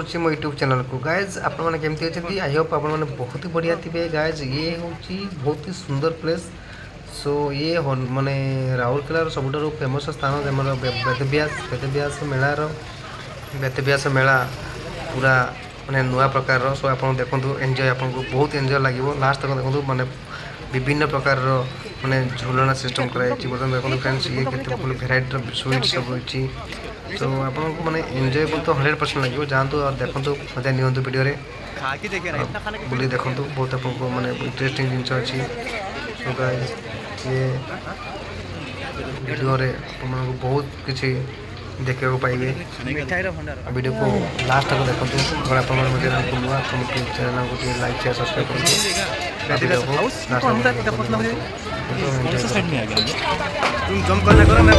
करुच्ची मो YouTube channel को guys आपने केमती अच्छे आई होप आपने बहुत ही बढ़िया थे गाइज ये हूँ बहुत ही सुंदर प्लेस सो ये माने राउरकेलार सबुठ फेमस स्थान आम वेदव्यास मेला पूरा माने नुआ प्रकार सो आप देखो एंजॉय आपको बहुत एंजॉय लगे लास्ट तक देखो माने विभिन्न प्रकार माने झुलना सिस्टम कराई बर्तमान देखो फ्रेंड्स ये भेराइटर स्वीट सब रही तो आपको माने एंजॉयबल तो 100% लगे जातु और देखो मजा नियंतु वीडियो बुले देखो बहुत आपको माने इंटरेस्टिंग जिन अच्छी सो गाइस ये वीडियो रे आपको बहुत किसी देखा पाइबे वीडियो को लास्ट तक देखो अगर आप चैनल को नुआ तो चैनल को लाइक शेयर सब्सक्राइब तुम जंप करना करो मैं